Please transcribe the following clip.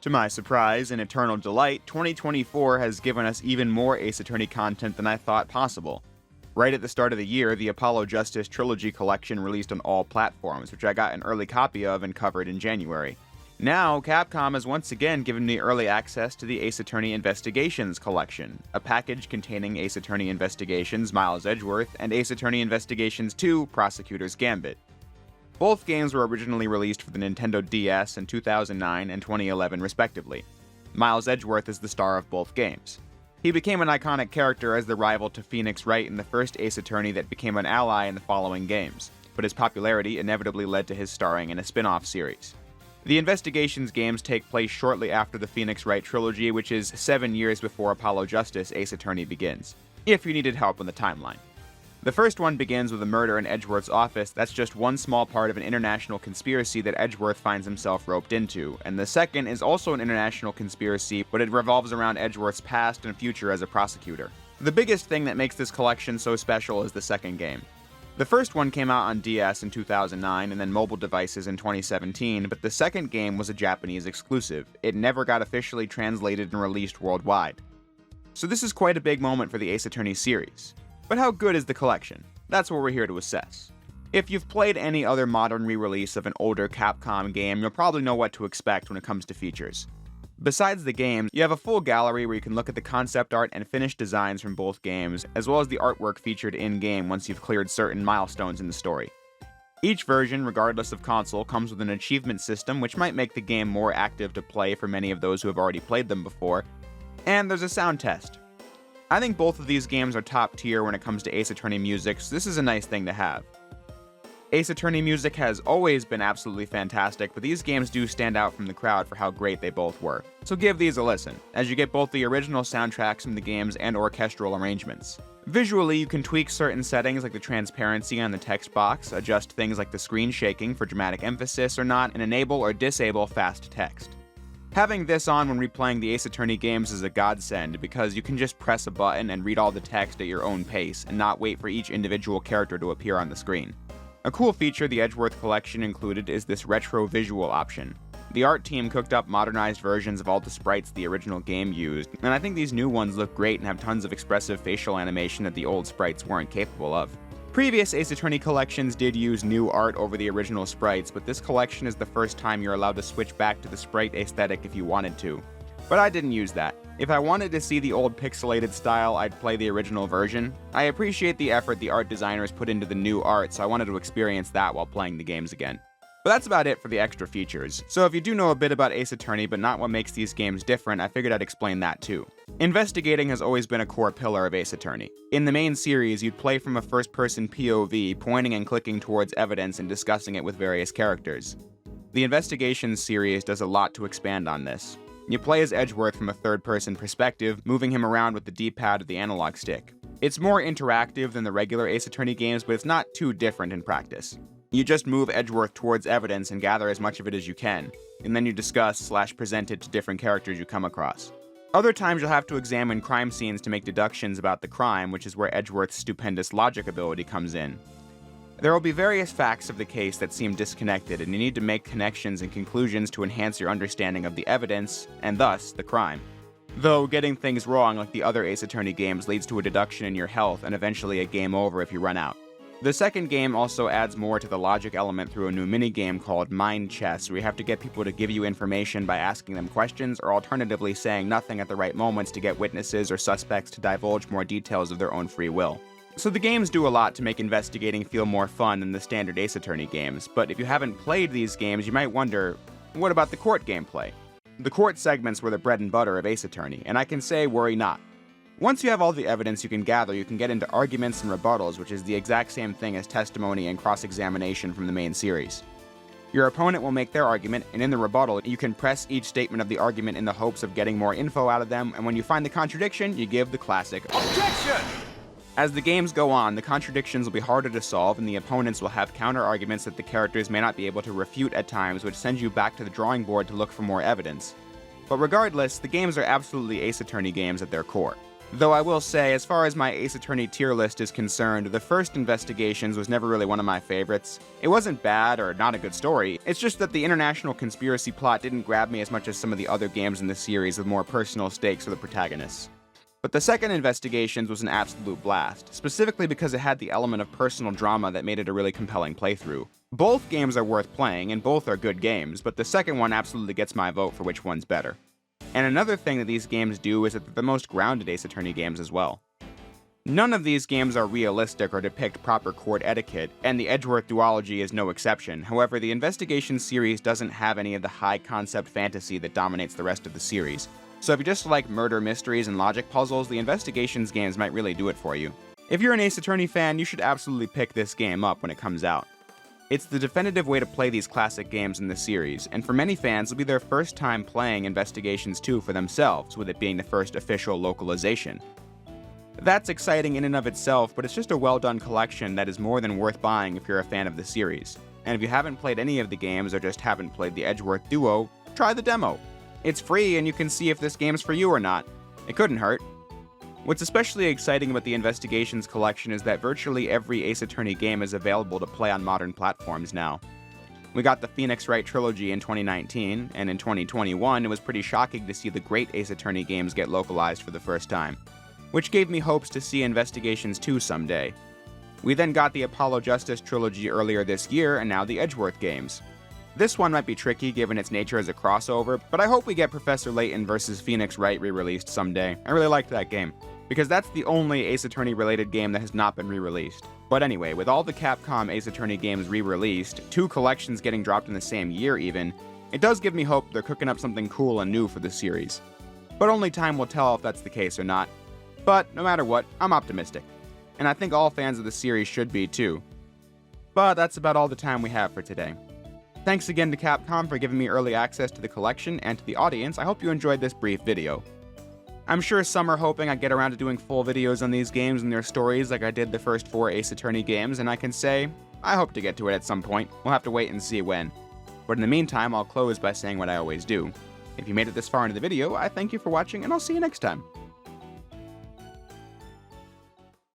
To my surprise and eternal delight, 2024 has given us even more Ace Attorney content than I thought possible. Right at the start of the year, the Apollo Justice Trilogy Collection released on all platforms, which I got an early copy of and covered in January. Now, Capcom has once again given me early access to the Ace Attorney Investigations Collection, a package containing Ace Attorney Investigations Miles Edgeworth and Ace Attorney Investigations 2 Prosecutor's Gambit. Both games were originally released for the Nintendo DS in 2009 and 2011 respectively. Miles Edgeworth is the star of both games. He became an iconic character as the rival to Phoenix Wright in the first Ace Attorney that became an ally in the following games, but his popularity inevitably led to his starring in a spin-off series. The Investigations games take place shortly after the Phoenix Wright trilogy, which is 7 years before Apollo Justice Ace Attorney begins, if you needed help on the timeline. The first one begins with a murder in Edgeworth's office that's just one small part of an international conspiracy that Edgeworth finds himself roped into, and the second is also an international conspiracy, but it revolves around Edgeworth's past and future as a prosecutor. The biggest thing that makes this collection so special is the second game. The first one came out on DS in 2009 and then mobile devices in 2017, but the second game was a Japanese exclusive. It never got officially translated and released worldwide. So this is quite a big moment for the Ace Attorney series. But how good is the collection? That's what we're here to assess. If you've played any other modern re-release of an older Capcom game, you'll probably know what to expect when it comes to features. Besides the games, you have a full gallery where you can look at the concept art and finished designs from both games, as well as the artwork featured in-game once you've cleared certain milestones in the story. Each version, regardless of console, comes with an achievement system which might make the game more active to play for many of those who have already played them before, and there's a sound test. I think both of these games are top tier when it comes to Ace Attorney music, so this is a nice thing to have. Ace Attorney music has always been absolutely fantastic, but these games do stand out from the crowd for how great they both were. So give these a listen, as you get both the original soundtracks from the games and orchestral arrangements. Visually, you can tweak certain settings like the transparency on the text box, adjust things like the screen shaking for dramatic emphasis or not, and enable or disable fast text. Having this on when replaying the Ace Attorney games is a godsend because you can just press a button and read all the text at your own pace and not wait for each individual character to appear on the screen. A cool feature the Edgeworth collection included is this retro visual option. The art team cooked up modernized versions of all the sprites the original game used, and I think these new ones look great and have tons of expressive facial animation that the old sprites weren't capable of. Previous Ace Attorney collections did use new art over the original sprites, but this collection is the first time you're allowed to switch back to the sprite aesthetic if you wanted to. But I didn't use that. If I wanted to see the old pixelated style, I'd play the original version. I appreciate the effort the art designers put into the new art, so I wanted to experience that while playing the games again. But that's about it for the extra features. So if you do know a bit about Ace Attorney but not what makes these games different, I figured I'd explain that too. Investigating has always been a core pillar of Ace Attorney. In the main series, you'd play from a first-person POV, pointing and clicking towards evidence and discussing it with various characters. The Investigations series does a lot to expand on this. You play as Edgeworth from a third-person perspective, moving him around with the D-pad of the analog stick. It's more interactive than the regular Ace Attorney games, but it's not too different in practice. You just move Edgeworth towards evidence and gather as much of it as you can, and then you discuss/present it to different characters you come across. Other times you'll have to examine crime scenes to make deductions about the crime, which is where Edgeworth's stupendous logic ability comes in. There will be various facts of the case that seem disconnected, and you need to make connections and conclusions to enhance your understanding of the evidence, and thus, the crime. Though getting things wrong like the other Ace Attorney games leads to a deduction in your health and eventually a game over if you run out. The second game also adds more to the logic element through a new minigame called Mind Chess, where you have to get people to give you information by asking them questions or alternatively saying nothing at the right moments to get witnesses or suspects to divulge more details of their own free will. So the games do a lot to make investigating feel more fun than the standard Ace Attorney games, but if you haven't played these games, you might wonder, what about the court gameplay? The court segments were the bread and butter of Ace Attorney, and I can say worry not. Once you have all the evidence you can gather, you can get into arguments and rebuttals, which is the exact same thing as testimony and cross-examination from the main series. Your opponent will make their argument, and in the rebuttal, you can press each statement of the argument in the hopes of getting more info out of them, and when you find the contradiction, you give the classic OBJECTION! As the games go on, the contradictions will be harder to solve, and the opponents will have counter-arguments that the characters may not be able to refute at times, which sends you back to the drawing board to look for more evidence. But regardless, the games are absolutely Ace Attorney games at their core. Though I will say, as far as my Ace Attorney tier list is concerned, the first Investigations was never really one of my favorites. It wasn't bad or not a good story, it's just that the international conspiracy plot didn't grab me as much as some of the other games in the series with more personal stakes for the protagonists. But the second Investigations was an absolute blast, specifically because it had the element of personal drama that made it a really compelling playthrough. Both games are worth playing, and both are good games, but the second one absolutely gets my vote for which one's better. And another thing that these games do is that they're the most grounded Ace Attorney games as well. None of these games are realistic or depict proper court etiquette, and the Edgeworth duology is no exception. However, the Investigation series doesn't have any of the high-concept fantasy that dominates the rest of the series. So if you just like murder mysteries and logic puzzles, the Investigations games might really do it for you. If you're an Ace Attorney fan, you should absolutely pick this game up when it comes out. It's the definitive way to play these classic games in the series, and for many fans, it'll be their first time playing Investigations 2 for themselves, with it being the first official localization. That's exciting in and of itself, but it's just a well-done collection that is more than worth buying if you're a fan of the series. And if you haven't played any of the games or just haven't played the Edgeworth duo, try the demo. It's free and you can see if this game's for you or not. It couldn't hurt. What's especially exciting about the Investigations collection is that virtually every Ace Attorney game is available to play on modern platforms now. We got the Phoenix Wright trilogy in 2019, and in 2021 it was pretty shocking to see the great Ace Attorney games get localized for the first time, which gave me hopes to see Investigations 2 someday. We then got the Apollo Justice trilogy earlier this year, and now the Edgeworth games. This one might be tricky given its nature as a crossover, but I hope we get Professor Layton vs. Phoenix Wright re-released someday. I really liked that game, because that's the only Ace Attorney related game that has not been re-released. But anyway, with all the Capcom Ace Attorney games re-released, 2 collections getting dropped in the same year even, it does give me hope they're cooking up something cool and new for the series. But only time will tell if that's the case or not. But no matter what, I'm optimistic. And I think all fans of the series should be too. But that's about all the time we have for today. Thanks again to Capcom for giving me early access to the collection, and to the audience, I hope you enjoyed this brief video. I'm sure some are hoping I get around to doing full videos on these games and their stories like I did the first 4 Ace Attorney games, and I can say, I hope to get to it at some point. We'll have to wait and see when. But in the meantime, I'll close by saying what I always do. If you made it this far into the video, I thank you for watching, and I'll see you next time.